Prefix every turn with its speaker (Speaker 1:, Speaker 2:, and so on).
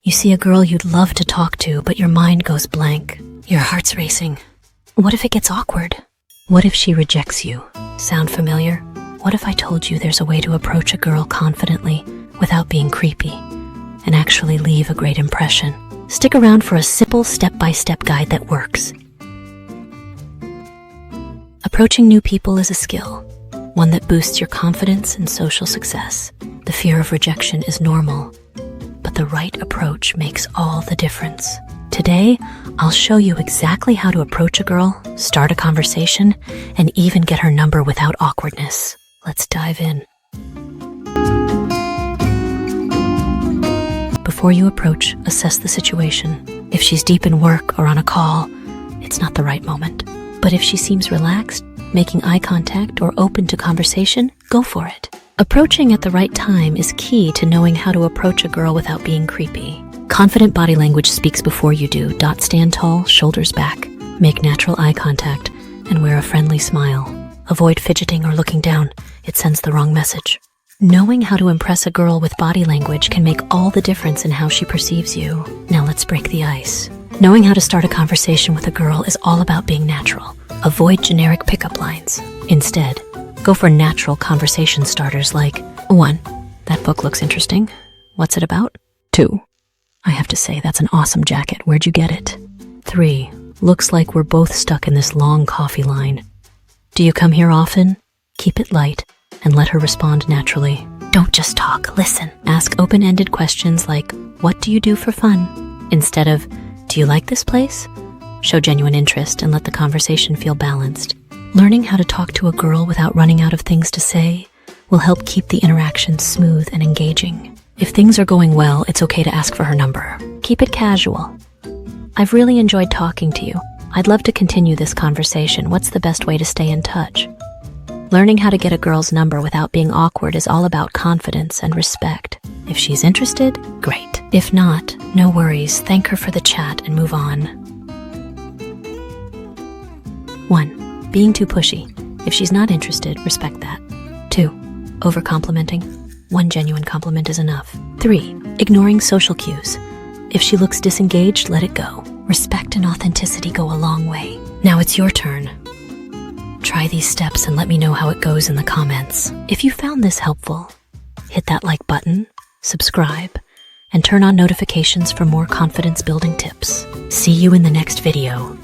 Speaker 1: You see a girl you'd love to talk to, but your mind goes blank. Your heart's racing. What if it gets awkward? What if she rejects you? Sound familiar? What if I told you there's a way to approach a girl confidently without being creepy and actually leave a great impression? Stick around for a simple step-by-step guide that works. Approaching new people is a skill, one that boosts your confidence and social success. The fear of rejection is normal, but the right approach makes all the difference. Today, I'll show you exactly how to approach a girl, start a conversation, and even get her number without awkwardness. Let's dive in. Before you approach, assess the situation. If she's deep in work or on a call, it's not the right moment. But if she seems relaxed, making eye contact, or open to conversation, go for it. Approaching at the right time is key to knowing how to approach a girl without being creepy. Confident body language speaks before you do. Stand tall, shoulders back. Make natural eye contact and wear a friendly smile. Avoid fidgeting or looking down. It sends the wrong message. Knowing how to impress a girl with body language can make all the difference in how she perceives you. Now let's break the ice. Knowing how to start a conversation with a girl is all about being natural. Avoid generic pickup lines. Instead, go for natural conversation starters like 1. That book looks interesting. What's it about? 2. I have to say, that's an awesome jacket. Where'd you get it? 3. Looks like we're both stuck in this long coffee line. Do you come here often? Keep it light and let her respond naturally. Don't just talk, listen. Ask open-ended questions like, what do you do for fun? Instead of, do you like this place? Show genuine interest and let the conversation feel balanced. Learning how to talk to a girl without running out of things to say will help keep the interaction smooth and engaging. If things are going well, it's okay to ask for her number. Keep it casual. I've really enjoyed talking to you. I'd love to continue this conversation. What's the best way to stay in touch? Learning how to get a girl's number without being awkward is all about confidence and respect. If she's interested, great. If not, no worries. Thank her for the chat and move on. 1. Being too pushy. If she's not interested, respect that. 2. Over-complimenting. 1 genuine compliment is enough. 3. Ignoring social cues. If she looks disengaged, let it go. Respect and authenticity go a long way. Now it's your turn. Try these steps and let me know how it goes in the comments. If you found this helpful, hit that like button, subscribe, and turn on notifications for more confidence-building tips. See you in the next video.